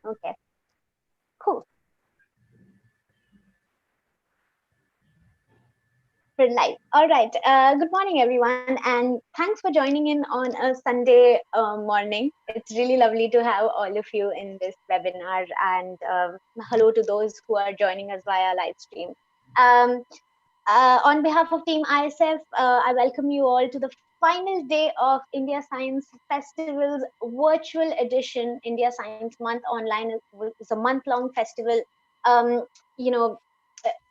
Okay, cool. We're live. All right. Good morning, everyone, and thanks for joining in on a Sunday morning. It's really lovely to have all of you in this webinar, and hello to those who are joining us via live stream. Um, on behalf of Team ISF, I welcome you all to the final day of India Science Festival's virtual edition. India Science Month Online is a month-long festival. Um, you know,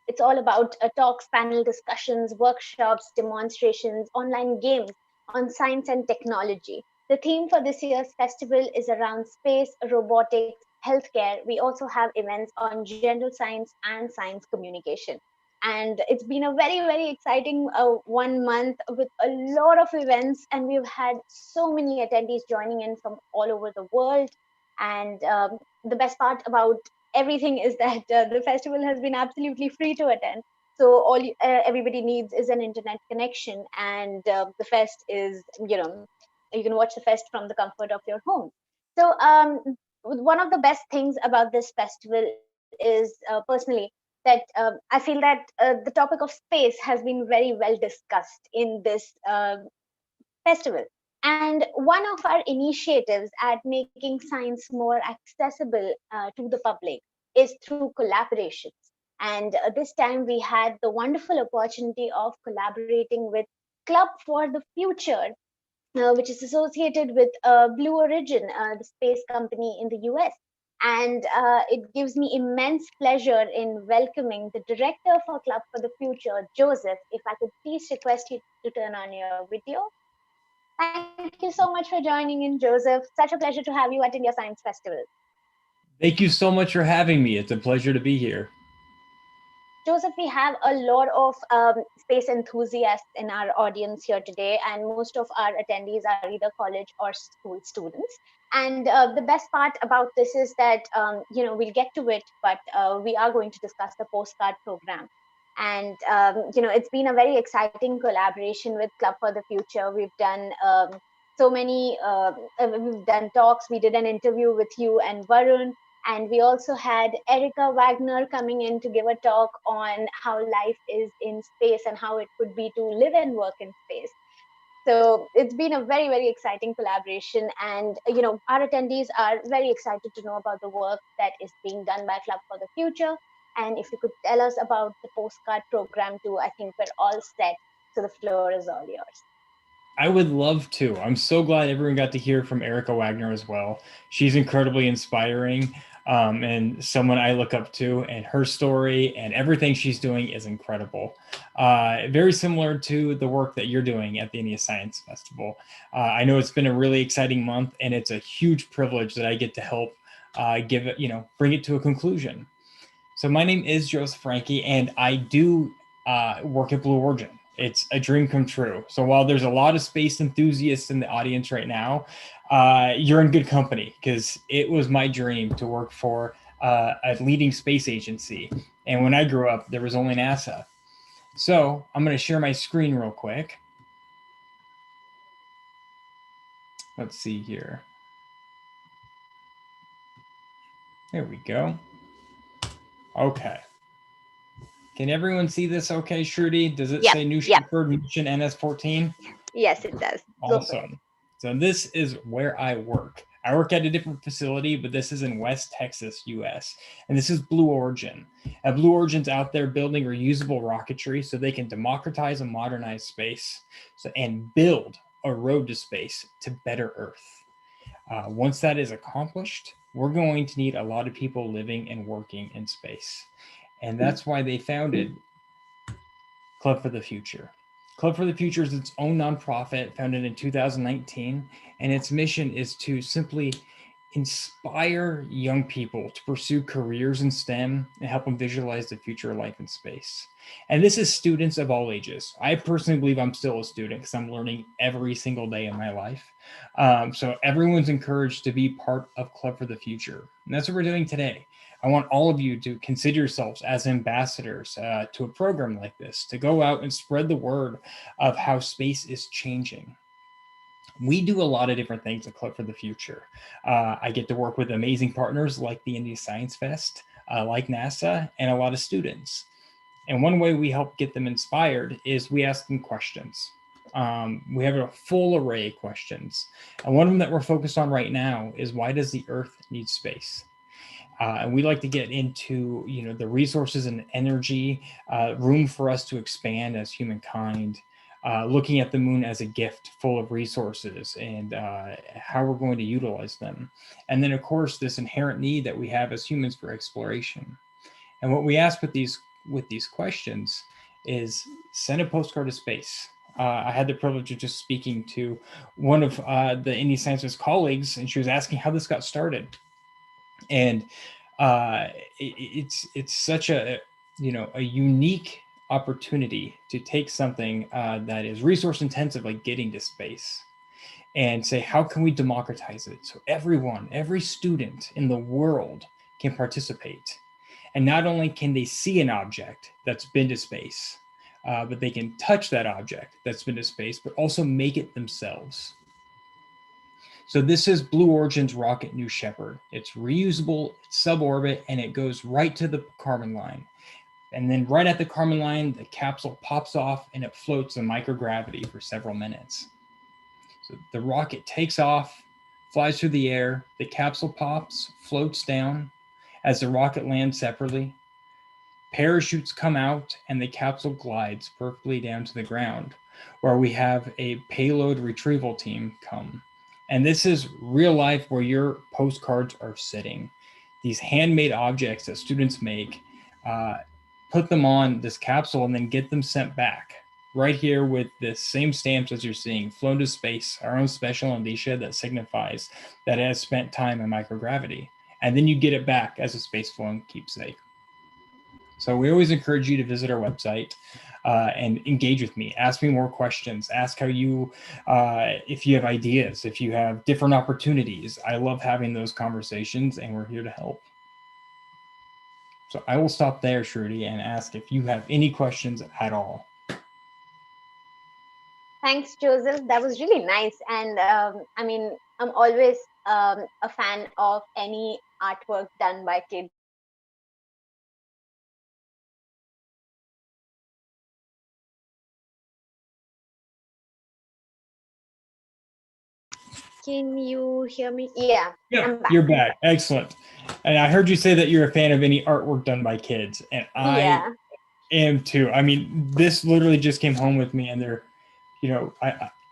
it's all about talks, panel discussions, workshops, demonstrations, online games on science and technology. The theme for this year's festival is around space, robotics, healthcare. We also have events on general science and science communication. And it's been a very, very exciting 1 month with a lot of events, and we've had so many attendees joining in from all over the world. And the best part about everything is that the festival has been absolutely free to attend. So everybody needs is an internet connection, and the fest is, you can watch the fest from the comfort of your home. So one of the best things about this festival is personally that I feel that the topic of space has been very well discussed in this festival. And one of our initiatives at making science more accessible to the public is through collaborations. And this time we had the wonderful opportunity of collaborating with Club for the Future, which is associated with Blue Origin, the space company in the US. And it gives me immense pleasure in welcoming the director for Club for the Future, Joseph. If I could please request you to turn on your video. Thank you so much for joining in, Joseph. Such a pleasure to have you at India Science Festival. Thank you so much for having me. It's a pleasure to be here. Joseph, we have a lot of space enthusiasts in our audience here today, and most of our attendees are either college or school students. And the best part about this is that we'll get to it, but we are going to discuss the postcard program. And it's been a very exciting collaboration with Club for the Future. We've done so many, we've done talks. We did an interview with you and Varun, and we also had Erica Wagner coming in to give a talk on how life is in space and how it could be to live and work in space. So it's been a very, very exciting collaboration. And, our attendees are very excited to know about the work that is being done by Club for the Future. And if you could tell us about the postcard program too, I think we're all set. So the floor is all yours. I would love to. I'm so glad everyone got to hear from Erica Wagner as well. She's incredibly inspiring and someone I look up to, and her story and everything she's doing is incredible. Very similar to the work that you're doing at the India Science Festival. I know it's been a really exciting month, and it's a huge privilege that I get to help give it, bring it to a conclusion. So my name is Joseph Franke, and I do work at Blue Origin. It's a dream come true. So while there's a lot of space enthusiasts in the audience right now, you're in good company, because it was my dream to work for a leading space agency. And when I grew up, there was only NASA. So I'm going to share my screen real quick. Let's see here. There we go. Okay. Can everyone see this okay, Shruti? Does it say New Shepard Mission NS-14? Yes, it does. Awesome. So this is where I work. I work at a different facility, but this is in West Texas, US. And this is Blue Origin. And Blue Origin's out there building reusable rocketry so they can democratize and modernize space and build a road to space to better Earth. Once that is accomplished, we're going to need a lot of people living and working in space. And that's why they founded Club for the Future. Club for the Future is its own nonprofit founded in 2019, and its mission is to simply inspire young people to pursue careers in STEM and help them visualize the future of life in space. And this is students of all ages. I personally believe I'm still a student because I'm learning every single day in my life. So everyone's encouraged to be part of Club for the Future. And that's what we're doing today. I want all of you to consider yourselves as ambassadors to a program like this, to go out and spread the word of how space is changing. We do a lot of different things at Club for the Future. I get to work with amazing partners like the India Science Fest, like NASA, and a lot of students. And one way we help get them inspired is we ask them questions. We have a full array of questions. And one of them that we're focused on right now is, why does the Earth need space? And we like to get into, the resources and energy, room for us to expand as humankind, looking at the moon as a gift full of resources, and how we're going to utilize them. And then, of course, this inherent need that we have as humans for exploration. And what we ask with these questions is, send a postcard to space. I had the privilege of just speaking to one of the Indie Sciences colleagues, and she was asking how this got started. And uh, it's such a unique opportunity to take something that is resource intensive, like getting to space, and say, how can we democratize it so every student in the world can participate? And not only can they see an object that's been to space, but they can touch that object that's been to space, but also make it themselves. So this is Blue Origin's rocket New Shepard. It's reusable, it's suborbit, and it goes right to the Kármán line. And then right at the Kármán line, the capsule pops off and it floats in microgravity for several minutes. So the rocket takes off, flies through the air, the capsule pops, floats down. As the rocket lands separately, parachutes come out and the capsule glides perfectly down to the ground, where we have a payload retrieval team come. And this is real life where your postcards are sitting. These handmade objects that students make, uh, put them on this capsule and then get them sent back. Right here with the same stamps as you're seeing, flown to space, our own special indicia that signifies that it has spent time in microgravity. And then you get it back as a space flown keepsake. So we always encourage you to visit our website and engage with me. Ask me more questions. Ask how if you have ideas, if you have different opportunities. I love having those conversations, and we're here to help. So I will stop there, Shruti, and ask if you have any questions at all. Thanks, Joseph. That was really nice. And I mean, I'm always a fan of any artwork done by kids. Can you hear me? Yeah, Yeah, I'm back. you're back. Excellent. And I heard you say that you're a fan of any artwork done by kids, and I Yeah. am too. I mean, this literally just came home with me, and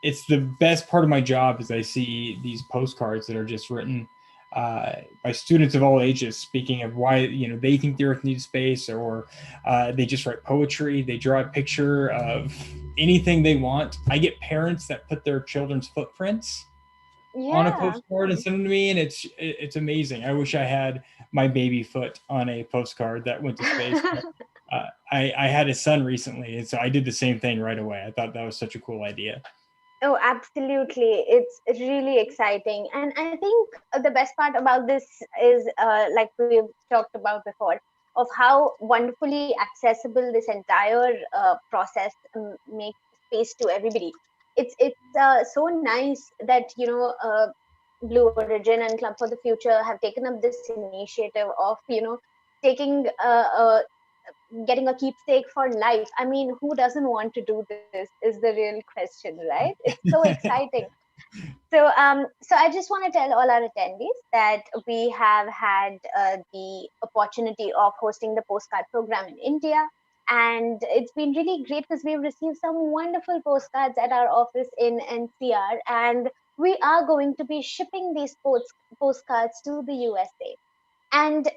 it's the best part of my job is I see these postcards that are just written by students of all ages, speaking of why they think the Earth needs space, or they just write poetry. They draw a picture of anything they want. I get parents that put their children's footprints on a Yeah. postcard and send them to me, and it's amazing. I wish I had my baby foot on a postcard that went to space. But, I had a son recently, and so I did the same thing right away. I thought that was such a cool idea. Oh, absolutely. It's really exciting. And I think the best part about this is, like we've talked about before, of how wonderfully accessible this entire process makes space to everybody. It's so nice that, Blue Origin and Club for the Future have taken up this initiative of, taking getting a keepsake for life. I mean, who doesn't want to do this is the real question, right? It's so exciting. So I just want to tell all our attendees that we have had the opportunity of hosting the postcard program in India. And it's been really great because we've received some wonderful postcards at our office in NCR. And we are going to be shipping these postcards to the USA. And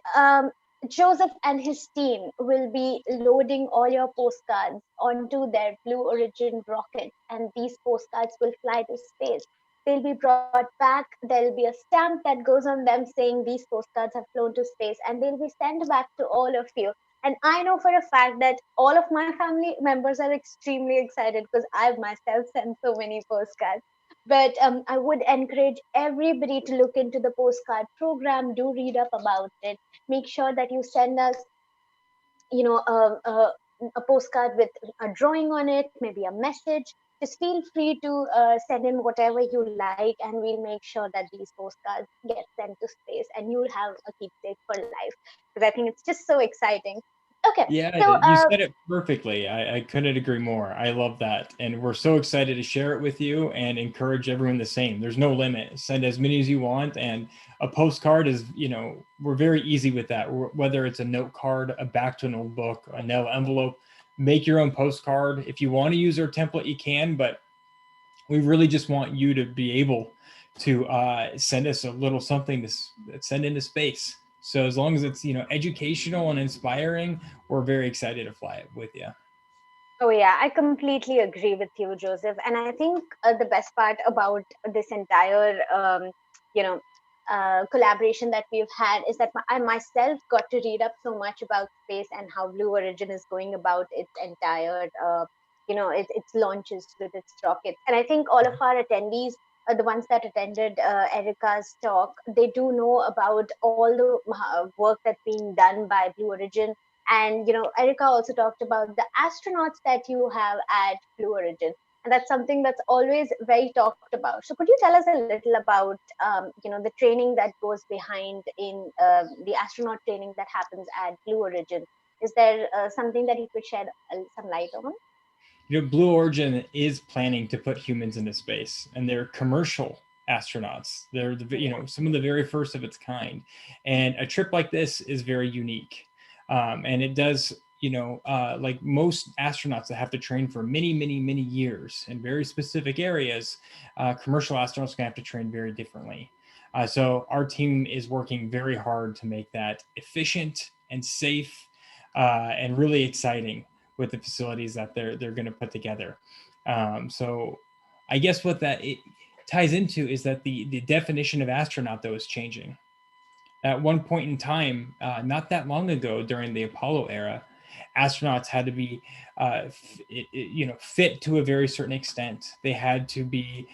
Joseph and his team will be loading all your postcards onto their Blue Origin rocket, and these postcards will fly to space. They'll be brought back. There'll be a stamp that goes on them saying these postcards have flown to space, and they'll be sent back to all of you. And I know for a fact that all of my family members are extremely excited because I've myself sent so many postcards. But I would encourage everybody to look into the postcard program, do read up about it. Make sure that you send us, you know, a postcard with a drawing on it, maybe a message. just feel free to send in whatever you like, and we'll make sure that these postcards get sent to space, and you'll have a keepsake for life. Because I think it's just so exciting. Okay, Yeah, so you said it perfectly. I couldn't agree more. I love that. And we're so excited to share it with you and encourage everyone the same. There's no limit. Send as many as you want. And a postcard is, we're very easy with that. Whether it's a note card, a back to an old book, a nail envelope, make your own postcard. If you want to use our template, you can, but we really just want you to be able to send us a little something to send into space. So as long as it's educational and inspiring, we're very excited to fly it with you. oh, yeah, I completely agree with you, Joseph. And I think the best part about this entire, you know, collaboration that we've had is that I myself got to read up so much about space and how Blue Origin is going about its entire, its launches with its rockets. And I think all of our attendees, the ones that attended Erica's talk, they do know about all the work that's being done by Blue Origin. And Erica also talked about the astronauts that you have at Blue Origin, and that's something that's always very talked about. So could you tell us a little about the training that goes behind in the astronaut training that happens at Blue Origin? Is there something that you could shed some light on? Blue Origin is planning to put humans into space, and they're commercial astronauts. They're Yeah. some of the very first of its kind, and a trip like this is very unique. And it does, like most astronauts that have to train for many, many, many years in very specific areas, commercial astronauts are going to have to train very differently. So our team is working very hard to make that efficient and safe, and really exciting with the facilities that they're going to put together. So I guess what that it ties into is that the definition of astronaut though is changing. At one point in time, not that long ago during the Apollo era, astronauts had to be fit to a very certain extent. They had to be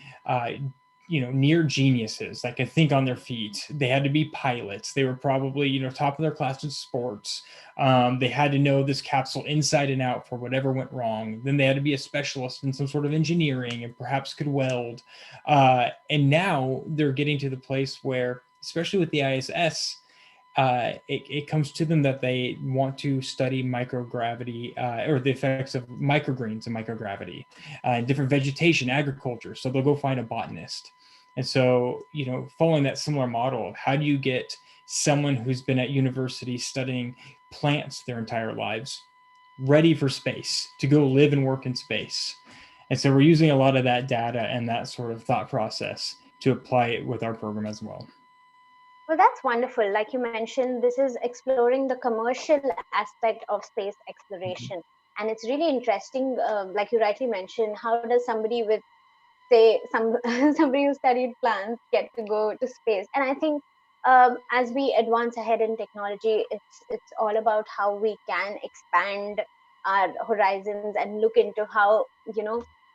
near geniuses that could think on their feet. They had to be pilots. They were probably top of their class in sports. They had to know this capsule inside and out for whatever went wrong. Then they had to be a specialist in some sort of engineering and perhaps could weld. And now they're getting to the place where, especially with the ISS, it comes to them that they want to study microgravity, or the effects of microgreens and microgravity, and different vegetation, agriculture. So they'll go find a botanist. And so, following that similar model of how do you get someone who's been at university studying plants their entire lives ready for space to go live and work in space. And so we're using a lot of that data and that sort of thought process to apply it with our program as well. Well, that's wonderful. Like you mentioned, this is exploring the commercial aspect of space exploration. And it's really interesting, like you rightly mentioned, how does somebody with, say, somebody who studied plants get to go to space? And I think as we advance ahead in technology, it's all about how we can expand our horizons and look into how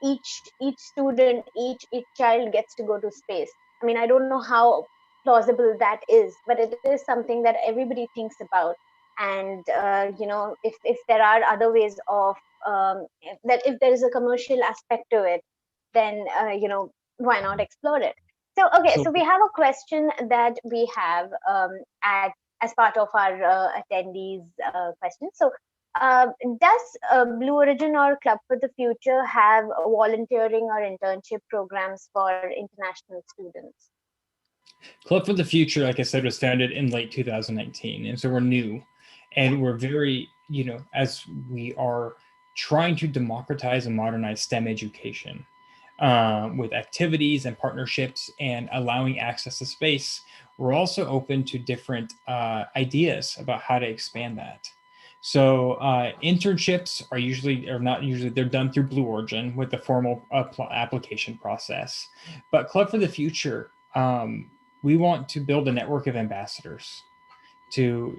each student, each child gets to go to space. I mean, I don't know how plausible that is, but it is something that everybody thinks about. And if there are other ways of that, if there is a commercial aspect to it, then why not explore it? So okay, So so we have a question that we have at as part of our attendees questions. So does Blue Origin or Club for the Future have volunteering or internship programs for international students? Club for the Future, like I said, was founded in late 2019, and so we're new, Yeah. and we're very, as we are trying to democratize and modernize STEM education, with activities and partnerships and allowing access to space. We're also open to different ideas about how to expand that. So internships are not usually, they're done through Blue Origin with the formal application process. But Club for the Future, we want to build a network of ambassadors to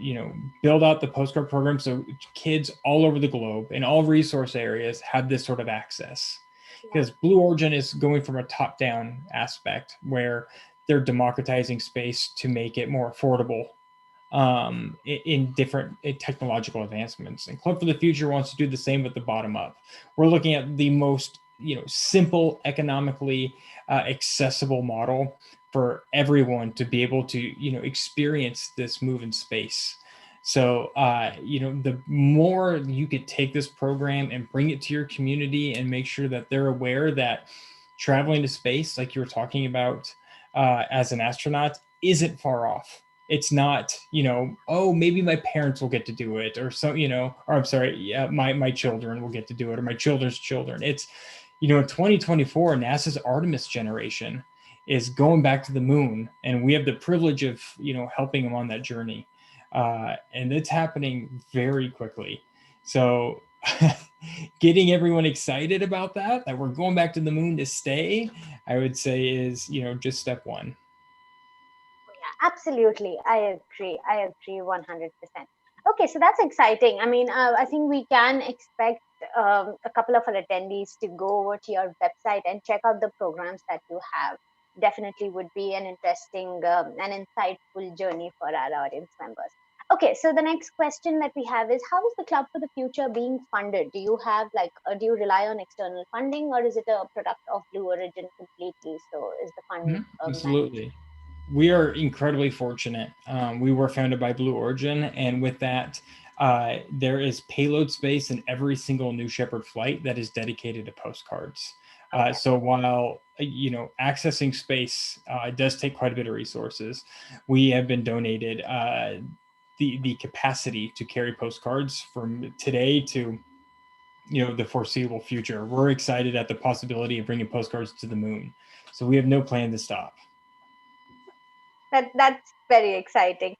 build out the postcard program so kids all over the globe in all resource areas have this sort of access, Yeah. because Blue Origin is going from a top down aspect where they're democratizing space to make it more affordable, in different technological advancements. And Club for the Future wants to do the same with the bottom up. We're looking at the most simple, economically accessible model for everyone to be able to experience this move in space. So the more you could take this program and bring it to your community and make sure that they're aware that traveling to space, like you were talking about as an astronaut, isn't far off. It's not, oh, maybe my parents will get to do it, or so, or I'm sorry, yeah, my children will get to do it, or my children's children. It's, in 2024, NASA's Artemis generation is going back to the moon, and we have the privilege of, helping them on that journey. And it's happening very quickly. So getting everyone excited about that we're going back to the moon to stay, I would say is, just step one. Absolutely, I agree 100%. Okay, so that's exciting. I mean, I think we can expect a couple of our attendees to go over to your website and check out the programs that you have. Definitely would be an interesting and insightful journey for our audience members. Okay, so the next question that we have is, how is the Club for the Future being funded? Do you have do you rely on external funding, or is it a product of Blue Origin completely? So is the fund managed? Absolutely. We are incredibly fortunate. We were founded by Blue Origin, and with that, there is payload space in every single New Shepard flight that is dedicated to postcards. Okay. So while accessing space does take quite a bit of resources, we have been donated the capacity to carry postcards from today to the foreseeable future. We're excited at the possibility of bringing postcards to the moon, so we have no plan to stop. That's very exciting.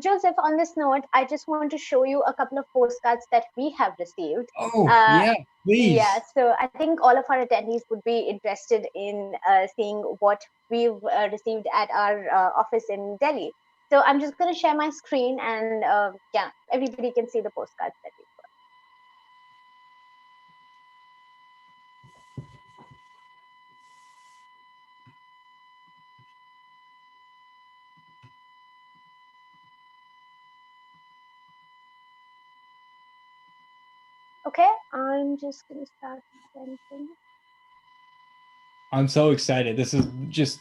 Joseph, on this note, I just want to show you a couple of postcards that we have received. Oh, Uh, yeah, yeah, please. so I think all of our attendees would be interested in seeing what we've received at our office in Delhi. So I'm just going to share my screen, and yeah, everybody can see the postcards that we got. Okay, I'm just going to start presenting. I'm so excited. This is just,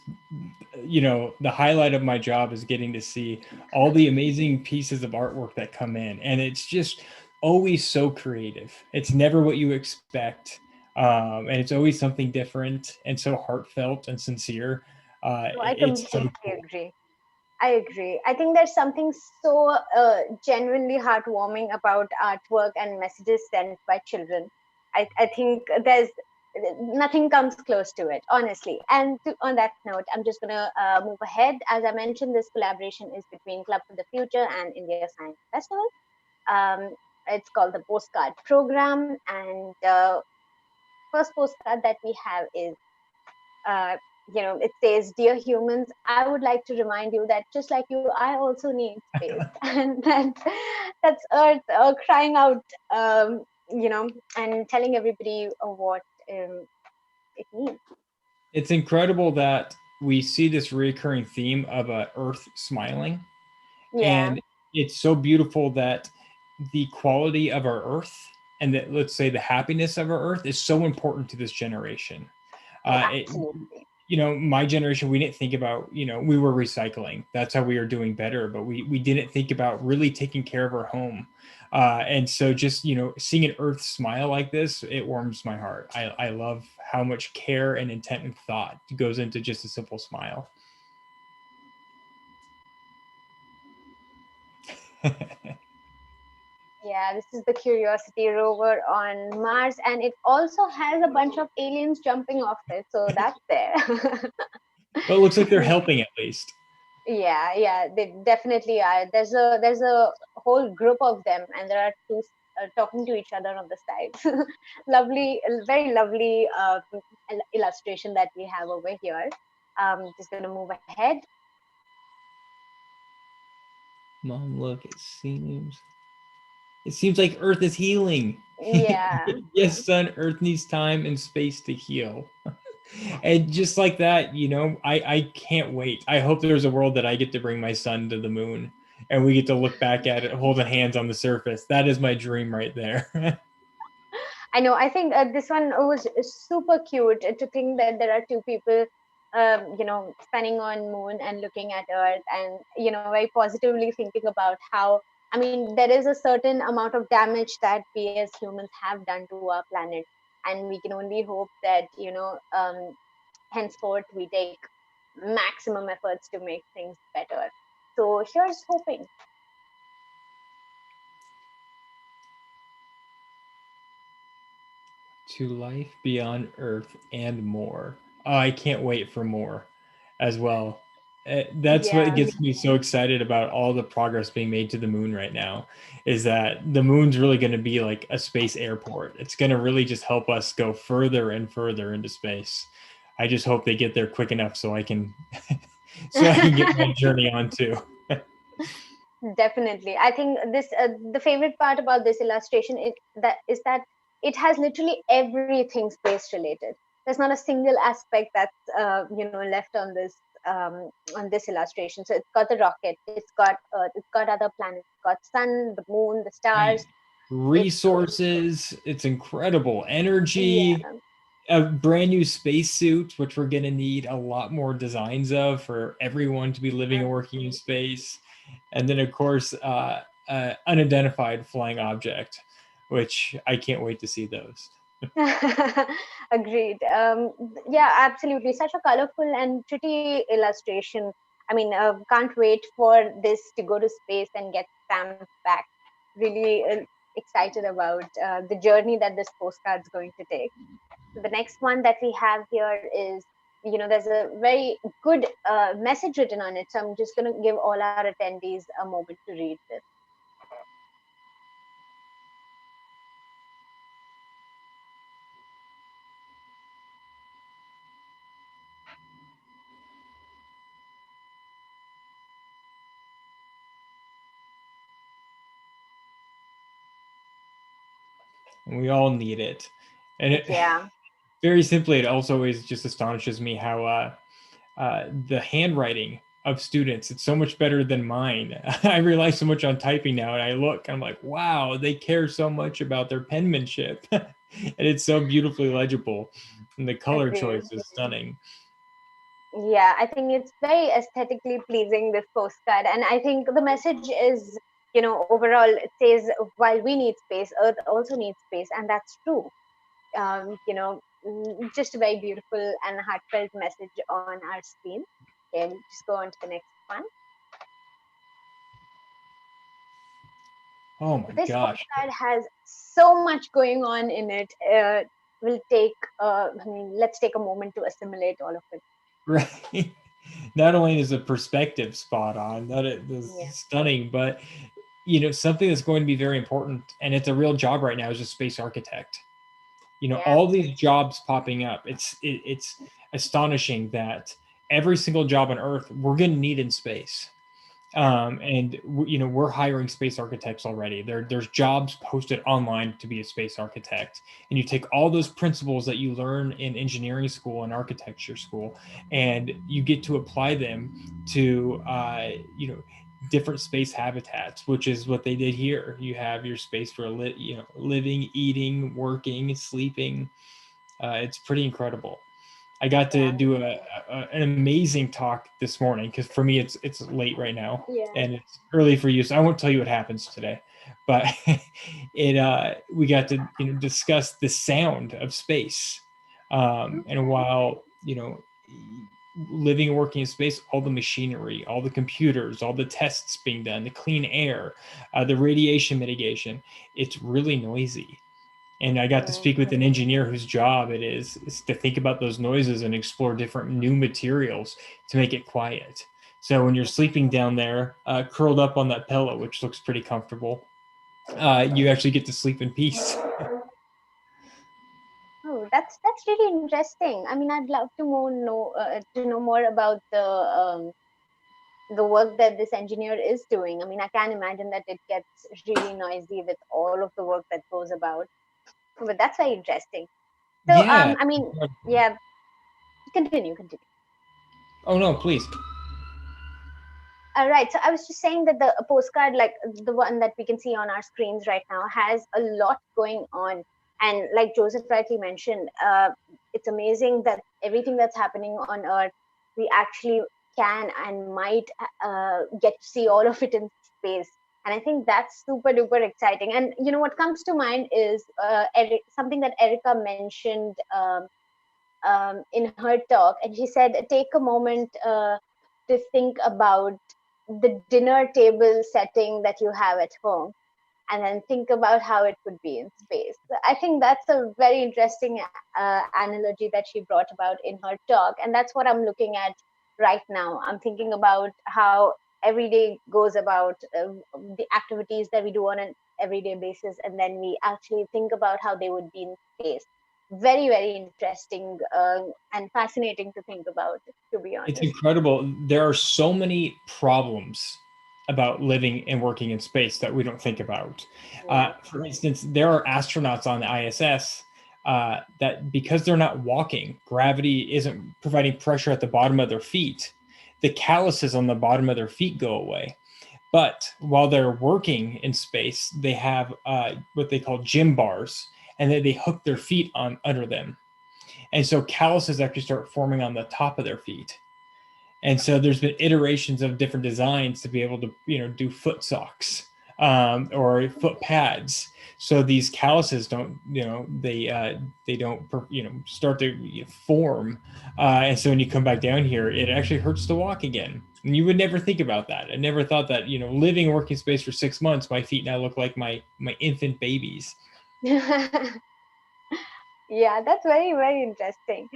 the highlight of my job is getting to see all the amazing pieces of artwork that come in. And it's just always so creative. It's never what you expect. And it's always something different and so heartfelt and sincere. No, I It's so completely cool. agree. I agree. I think there's something so genuinely heartwarming about artwork and messages sent by children. I think there's nothing comes close to it, honestly. And on that note, I'm just going to move ahead. As I mentioned, this collaboration is between Club for the Future and India Science Festival. Um, it's called the Postcard Program. And first postcard that we have is uh, it says, "Dear humans, I would like to remind you that just like you, I also need space." And that's Earth crying out, and telling everybody what it means. It's incredible that we see this recurring theme of Earth smiling. Yeah. And it's so beautiful that the quality of our Earth and that, let's say, the happiness of our Earth is so important to this generation. Oh, It, absolutely. my generation, we didn't think about, we were recycling. That's how we were doing better, but we didn't think about really taking care of our home. And so just, seeing an Earth smile like this, it warms my heart. I love how much care and intent and thought goes into just a simple smile. Yeah, this is the Curiosity rover on Mars, and it also has a bunch of aliens jumping off it, so that's there. But it looks like they're helping at least. Yeah, they definitely are. There's a whole group of them, and there are two talking to each other on the side. Lovely, very lovely illustration that we have over here. Just gonna move ahead. Mom, look, it seems like Earth is healing. Yeah, Yes, son, Earth needs time and space to heal. And just like that, I can't wait. I hope there's a world that I get to bring my son to the moon and we get to look back at it holding hands on the surface. That is my dream right there. I know. I think this one was super cute to think that there are two people, standing on moon and looking at Earth, and very positively thinking about how. I mean, there is a certain amount of damage that we as humans have done to our planet, and we can only hope that henceforth we take maximum efforts to make things better. So here's hoping. To life beyond Earth and more. Oh, I can't wait for more as well. That's what Yeah. gets me so excited about all the progress being made to the moon right now, is that the moon's really going to be like a space airport. It's going to really just help us go further and further into space. I just hope they get there quick enough so I can so I can get my journey on too. Definitely. I think this the favorite part about this illustration is that it has literally everything space related. There's not a single aspect that's left on this illustration. So it's got the rocket, it's got Earth, it's got other planets, it's got sun, the moon, the Right. stars. It's Resources, it's incredible. Energy, Yeah. a brand new spacesuit, which we're going to need a lot more designs of for everyone to be living and working in space. And then, of course, unidentified flying object, which I can't wait to see those. Agreed. Yeah, absolutely. Such a colorful and pretty illustration. I mean, can't wait for this to go to space and get stamped back. Really excited about the journey that this postcard's going to take. So the next one that we have here is, there's a very good message written on it. So I'm just going to give all our attendees a moment to read this. And we all need it. And Yeah. very simply, it also always just astonishes me how the handwriting of students, it's so much better than mine. I rely so much on typing now, and I look, I'm like, wow, they care so much about their penmanship. And it's so beautifully legible. And the color Agreed. choice is stunning. Yeah, I think it's very aesthetically pleasing, this postcard. And I think the message is, overall, it says while we need space, Earth also needs space. And that's true. Just a very beautiful and heartfelt message on our screen. Okay, just go on to the next one. Oh my This gosh. postcard has so much going on in it. Will take, I mean, let's take a moment to assimilate all of it. Right. Not only is the perspective spot on, that it is Yeah. stunning, but something that's going to be very important, and it's a real job right now, is a space architect. Yeah. All these jobs popping up. It's astonishing that every single job on Earth we're going to need in space. Yeah. And we're hiring space architects already. There's jobs posted online to be a space architect, and you take all those principles that you learn in engineering school and architecture school, and you get to apply them to different space habitats, which is what they did here. You have your space for living, eating, working, sleeping. It's pretty incredible. I got to Yeah. do an amazing talk this morning, because for me it's late right now Yeah. and it's early for you, so I won't tell you what happens today. But it we got to discuss the sound of space, and Okay. while living and working in space, all the machinery, all the computers, all the tests being done, the clean air, the radiation mitigation, it's really noisy. And I got to Mm. speak with an engineer whose job it is to think about those noises and explore different new materials to make it quiet. So when you're sleeping down there, curled up on that pillow, which looks pretty comfortable, you actually get to sleep in peace. Oh, that's really interesting. I mean, I'd love to know more about the work that this engineer is doing. I mean, I can imagine that it gets really noisy with all of the work that goes about. But that's very interesting. So, Yeah. I mean, yeah, continue, continue. Oh no, please. All right. So I was just saying that the postcard, like the one that we can see on our screens right now, has a lot going on. And like Joseph rightly mentioned, it's amazing that everything that's happening on Earth, we actually can and might get to see all of it in space. And I think that's super duper exciting. And you know what comes to mind is something that Erica mentioned in her talk, and she said, take a moment to think about the dinner table setting that you have at home, and then think about how it would be in space. So I think that's a very interesting analogy that she brought about in her talk, and that's what I'm looking at right now. I'm thinking about how every day goes about, the activities that we do on an everyday basis, and then we actually think about how they would be in space. Very, very interesting and fascinating to think about, to be It's honest. incredible. There are so many problems about living and working in space that we don't think about. Yeah. For instance, there are astronauts on the ISS that because they're not walking, gravity isn't providing pressure at the bottom of their feet. The calluses on the bottom of their feet go away. But while they're working in space, they have what they call gym bars, and then they hook their feet on under them. And so calluses actually start forming on the top of their feet. And so there's been iterations of different designs to be able to do foot socks or foot pads, so these calluses don't they don't start to form, and so when you come back down here it actually hurts to walk again. And you would never think about that. I never thought that living and working space for 6 months, my feet now look like my infant babies. Yeah, that's very, very interesting.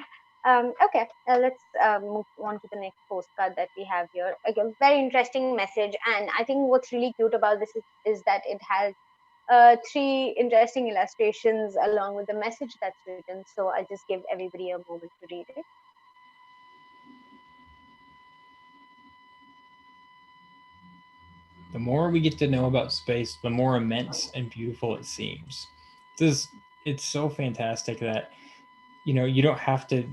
Okay, let's move on to the next postcard that we have here. Again, very interesting message, and I think what's really cute about this is that it has three interesting illustrations along with the message that's written. So I'll just give everybody a moment to read it. The more we get to know about space, the more immense and beautiful it seems. This It's so fantastic that you don't have to.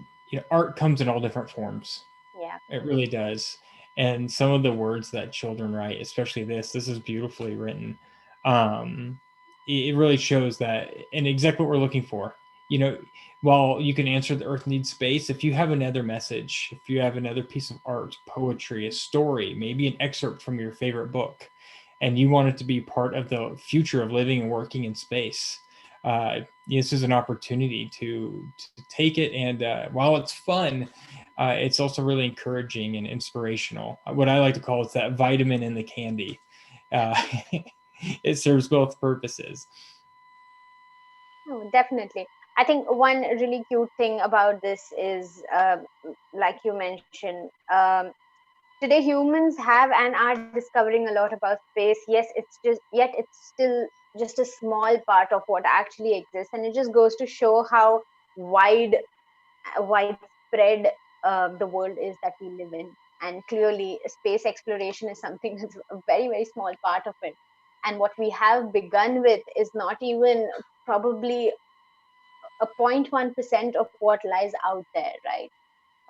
Art comes in all different forms. Yeah. It really does. And some of the words that children write, especially this is beautifully written. It really shows that, and exactly what we're looking for. You know, while you can answer the Earth needs space, if you have another message, if you have another piece of art, poetry, a story, maybe an excerpt from your favorite book, and you want it to be part of the future of living and working in space, this is an opportunity to take it. And while it's fun, it's also really encouraging and inspirational. What I like to call it's that vitamin in the candy. Uh, it serves both purposes. Oh, definitely. I think one really cute thing about this is, like you mentioned, today humans have and are discovering a lot about space. Yes, it's still just a small part of what actually exists, and it just goes to show how wide widespread the world is that we live in. And clearly space exploration is something that's a very, very small part of it. And what we have begun with is not even probably a 0.1% of what lies out there, right?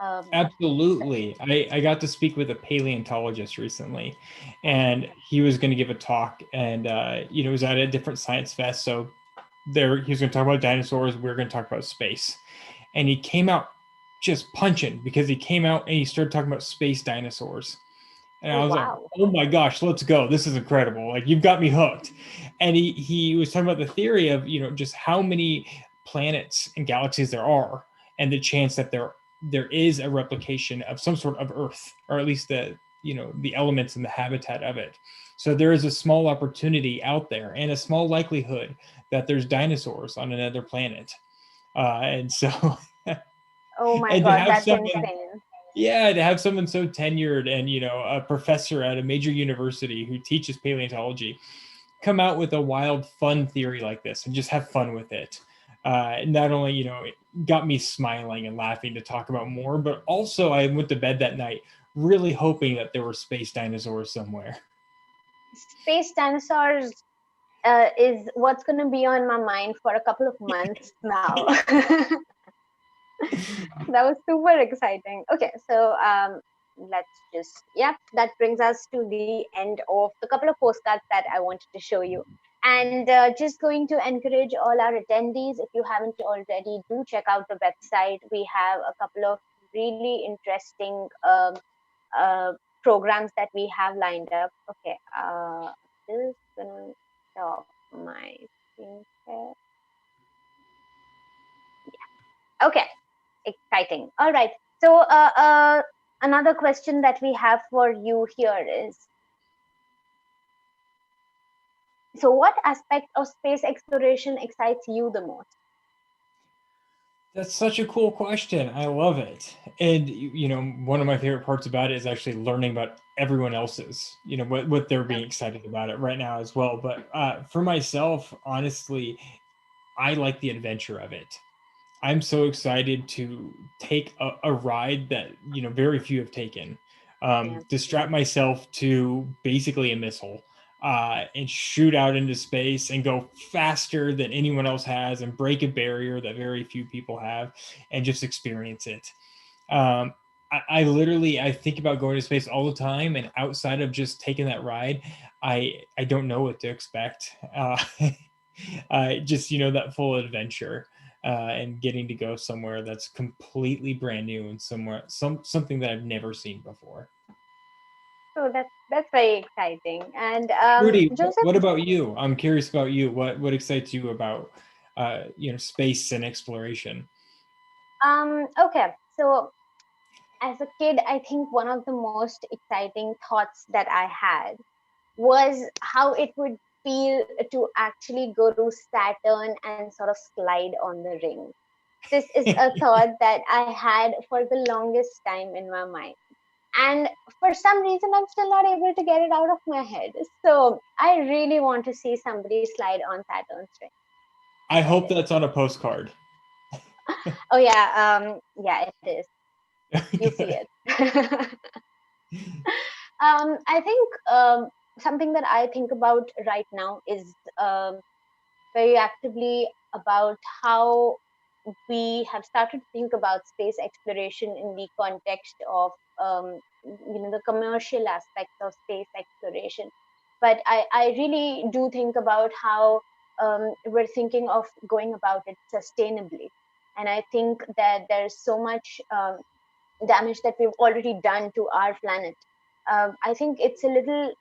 um, Absolutely. I got to speak with a paleontologist recently, oh, and he was going to give a talk, and it was at a different science fest. So there, he was going to talk about dinosaurs. We were going to talk about space, and he came out just punching because he came out and he started talking about space dinosaurs. And oh I was like, wow. "Oh my gosh, let's go! This is incredible! Like you've got me hooked." And he was talking about the theory of just how many planets and galaxies there are, and the chance that there is a replication of some sort of Earth, or at least the elements and the habitat of it. So there is a small opportunity out there, and a small likelihood that there's dinosaurs on another planet. And so, Oh my and to god, have that's someone insane. yeah, to have someone so tenured and a professor at a major university who teaches paleontology come out with a wild, fun theory like this and just have fun with it. Not only it got me smiling and laughing to talk about more, but also I went to bed that night really hoping that there were space dinosaurs somewhere. Space dinosaurs is what's going to be on my mind for a couple of months now. That was super exciting. Okay, so let's just, yeah, that brings us to the end of the couple of postcards that I wanted to show you. And just going to encourage all our attendees, if you haven't already, do check out the website. We have a couple of really interesting uh, programs that we have lined up. Okay, just gonna stop my screen share. Okay, exciting. All right. So, another question that we have for you here is, so what aspect of space exploration excites you the most? That's such a cool question. I love it. And one of my favorite parts about it is actually learning about everyone else's, what they're being excited about it right now as well. But for myself, honestly, I like the adventure of it. I'm so excited to take a ride that very few have taken. Yeah. To strap myself to basically a missile and shoot out into space and go faster than anyone else has and break a barrier that very few people have and just experience it. Um, I literally I think about going to space all the time, and outside of just taking that ride, I don't know what to expect. Just that full adventure and getting to go somewhere that's completely brand new and something that I've never seen before. So that's very exciting. And Rudy, Joseph, what about you? I'm curious about you. What excites you about space and exploration? okay. So as a kid, I think one of the most exciting thoughts that I had was how it would feel to actually go to Saturn and sort of slide on the ring. This is a thought that I had for the longest time in my mind. And for some reason, I'm still not able to get it out of my head. So I really want to see somebody slide on Saturn's ring. I That's hope it. that's on a postcard. Oh yeah, yeah, it is. You'll see Good. it. I think something that I think about right now is very actively about how we have started to think about space exploration in the context of the commercial aspects of space exploration. But I really do think about how we're thinking of going about it sustainably. And I think that there's so much damage that we've already done to our planet. I think it's a little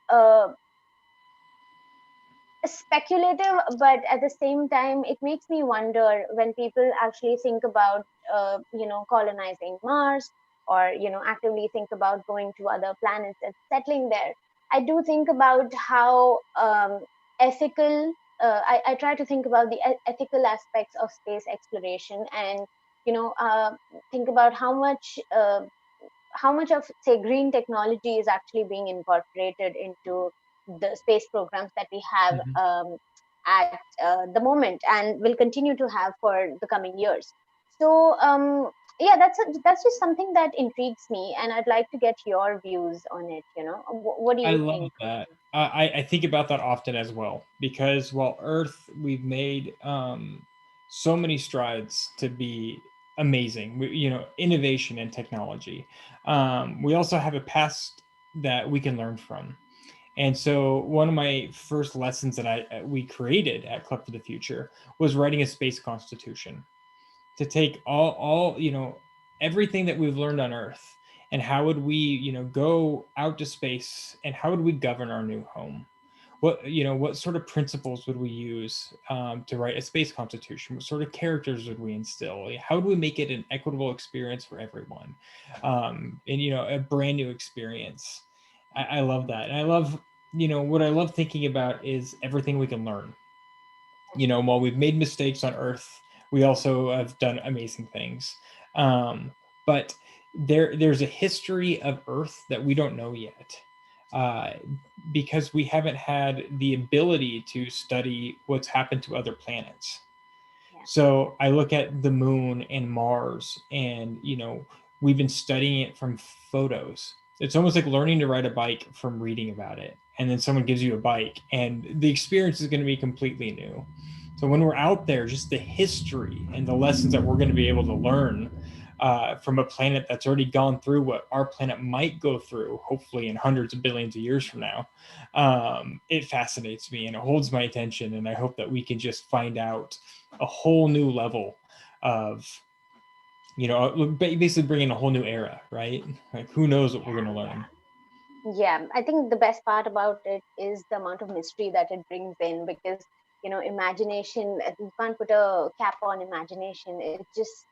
speculative, but at the same time, it makes me wonder when people actually think about, colonizing Mars, or actively think about going to other planets and settling there. I do think about how ethical. I try to think about the ethical aspects of space exploration, and you know, uh, think about how much of, say, green technology is actually being incorporated into the space programs that we have Mhm. at the moment and will continue to have for the coming years. So yeah, that's just something that intrigues me, and I'd like to get your views on it. What do I you love think? that. I think about that often as well because while Earth, we've made so many strides to be amazing. Innovation and technology. We also have a past that we can learn from. And so one of my first lessons that I we created at Club for the Future was writing a space constitution to take all everything that we've learned on Earth and how would we go out to space and how would we govern our new home. What sort of principles would we use to write a space constitution? What sort of characters would we instill? How would we make it an equitable experience for everyone, and a brand new experience? I love that, and I love what I love thinking about is everything we can learn. While we've made mistakes on Earth, we also have done amazing things. But there's a history of Earth that we don't know yet, uh, because we haven't had the ability to study what's happened to other planets. Yeah. So I look at the moon and Mars, and we've been studying it from photos. It's almost like learning to ride a bike from reading about it, and then someone gives you a bike, and the experience is going to be completely new. So when we're out there, just the history and the lessons that we're going to be able to learn from a planet that's already gone through what our planet might go through, hopefully in hundreds of billions of years from now. It fascinates me and it holds my attention. And I hope that we can just find out a whole new level of, basically bringing a whole new era, right? Like, who knows what we're going to learn? Yeah, I think the best part about it is the amount of mystery that it brings in, because imagination, you can't put a cap on imagination. It just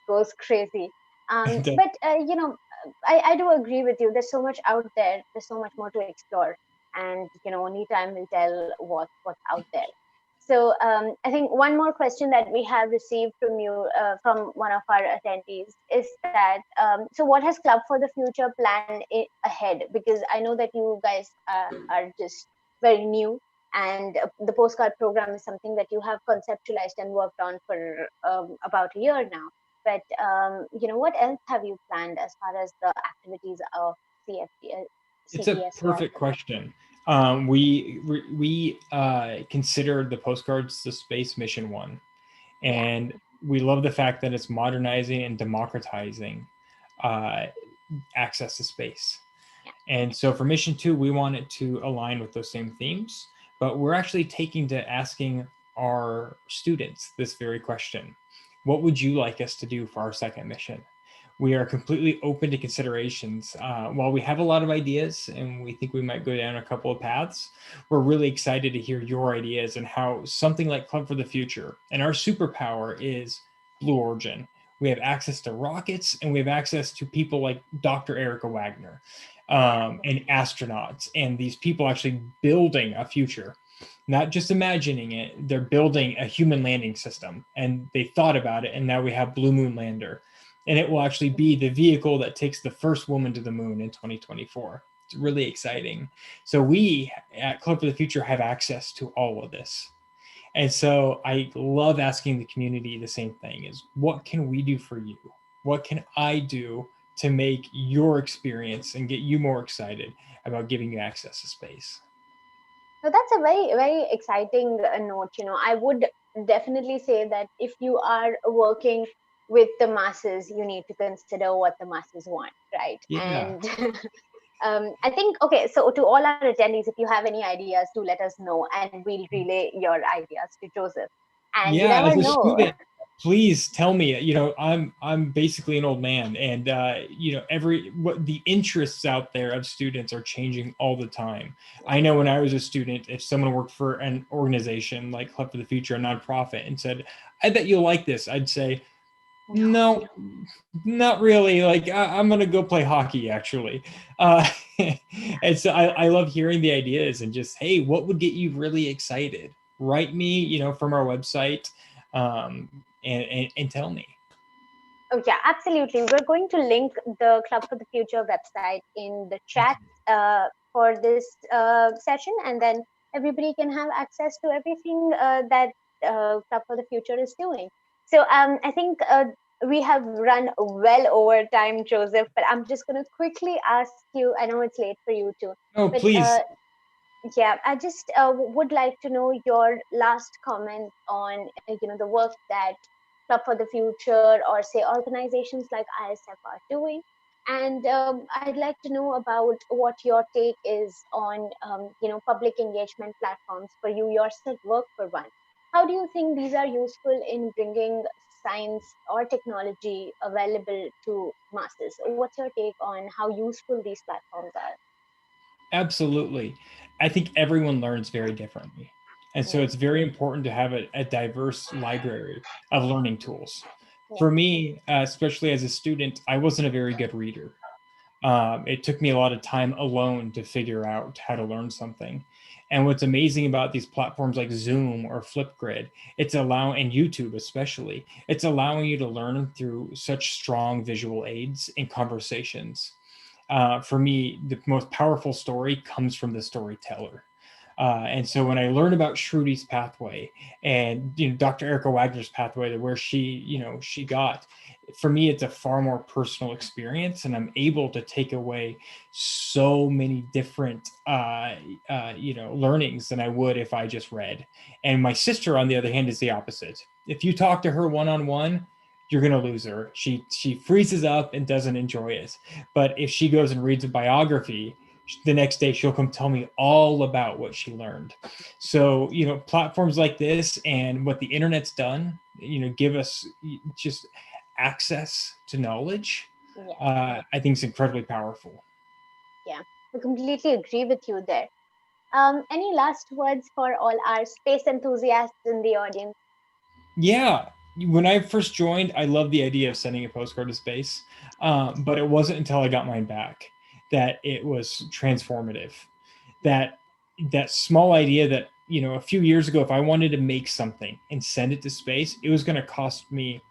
goes crazy. But I do agree with you. There's so much out there. There's so much more to explore, and only time will tell what's out there. So I think one more question that we have received from you, from one of our attendees, is that so what has Club for the Future planned ahead? Because I know that you guys are just very new, and the postcard program is something that you have conceptualized and worked on for about a year now. But what else have you planned as far as the activities of CFD, It's a CTSU are perfect concerned? question. We considered the postcards the space mission one, Yeah, and we love the fact that it's modernizing and democratizing uh, access to space. yeah. And so for mission two, we want it to align with those same themes, but we're actually taking to asking our students this very question: what would you like us to do for our second mission? We are completely open to considerations. While we have a lot of ideas and we think we might go down a couple of paths, we're really excited to hear your ideas and how something like Club for the Future, and our superpower is Blue Origin. We have access to rockets and we have access to people like Dr. Erica Wagner, Yeah. and astronauts, and these people actually building a future, not just imagining it. They're building a human landing system, and they thought about it, and now we have Blue Moon Lander, and it will actually be the vehicle that takes the first woman to the moon in 2024. It's really exciting. So we at Club for the Future have access to all of this. And so I love asking the community the same thing: is what can we do for you? What can I do to make your experience and get you more excited about giving you access to space? So that's a very, very exciting note. I would definitely say that if you are working with the masses, you need to consider what the masses want, right? Yeah. And I think, okay, so to all our attendees, if you have any ideas, do let us know and we'll relay your ideas to Joseph. And you Yeah, never as a know. student, please tell me. I'm basically an old man, and every what the interests out there of students are changing all the time. I know when I was a student, if someone worked for an organization like Club for the Future, a nonprofit, and said, "I bet you'll like this," I'd say, No. "No, not really. Like, I'm gonna go play hockey, actually." Uh, and so I love hearing the ideas and just, hey, what would get you really excited? Write me, from our website, and tell me. Oh, yeah, absolutely. We're going to link the Club for the Future website in the chat for this session, and then everybody can have access to everything that Club for the Future is doing. So I think we have run well over time, Joseph, but I'm just going to quickly ask you. I know it's late for you too, Oh, but please. yeah, I just would like to know your last comment on the work that Club for the Future or say organizations like ISF are doing, and I'd like to know about what your take is on public engagement platforms for you yourself work for one. How do you think these are useful in bringing science or technology available to masses? What's your take on how useful these platforms are? Absolutely. I think everyone learns very differently. And so Mm, it's very important to have a diverse library of learning tools. yeah. For me, especially as a student, I wasn't a very good reader. It took me a lot of time alone to figure out how to learn something. And what's amazing about these platforms like Zoom or Flipgrid, it's allowing, and YouTube especially, it's allowing you to learn through such strong visual aids and conversations. For me, the most powerful story comes from the storyteller. And so when I learn about Shrudi's pathway and Dr. Erica Wagner's pathway to where she got, for me it's a far more personal experience, and I'm able to take away so many different learnings than I would if I just read. And my sister, on the other hand, is the opposite. If you talk to her one on one, you're gonna lose her. She freezes up and doesn't enjoy it. But if she goes and reads a biography, the next day she'll come tell me all about what she learned. So platforms like this and what the internet's done, give us just access to knowledge. Yeah, I think is incredibly powerful. yeah. I completely agree with you there. Any last words for all our space enthusiasts in the audience? Yeah, when I first joined, I loved the idea of sending a postcard to space, but it wasn't until I got mine back that it was transformative. That that small idea that a few years ago, if I wanted to make something and send it to space, it was going to cost me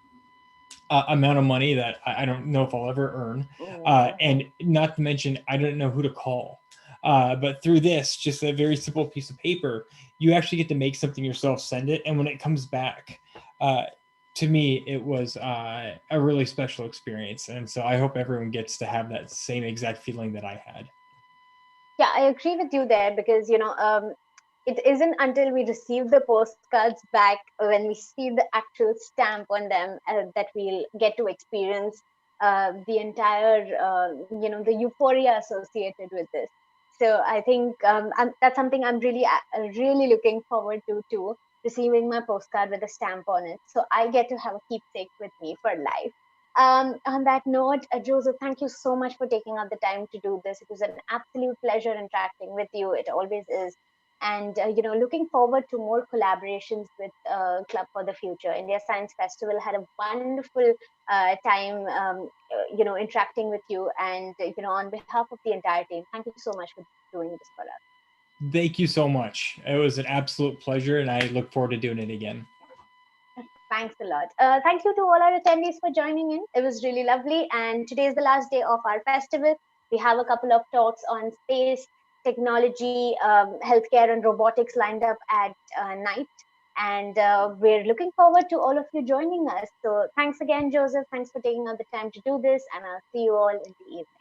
amount of money that I don't know if I'll ever earn, Mm-hmm. and not to mention I don't know who to call. But through this, just a very simple piece of paper, you actually get to make something yourself, send it, and when it comes back, uh, to me, it was a really special experience, and so I hope everyone gets to have that same exact feeling that I had. Yeah, I agree with you there because it isn't until we receive the postcards back when we see the actual stamp on them that we'll get to experience the entire the euphoria associated with this. So I think that's something I'm really looking forward to too, receiving my postcard with a stamp on it. So I get to have a keepsake with me for life. On that note, Joseph, thank you so much for taking out the time to do this. It was an absolute pleasure interacting with you. It always is. And, looking forward to more collaborations with Club for the Future. India Science Festival had a wonderful time, interacting with you. And, on behalf of the entire team, thank you so much for doing this for us. Thank you so much. It was an absolute pleasure, and I look forward to doing it again. Thanks a lot. Thank you to all our attendees for joining in. It was really lovely. And today is the last day of our festival. We have a couple of talks on space, technology, healthcare, and robotics lined up at night. And we're looking forward to all of you joining us. So thanks again, Joseph. Thanks for taking out the time to do this. And I'll see you all in the evening.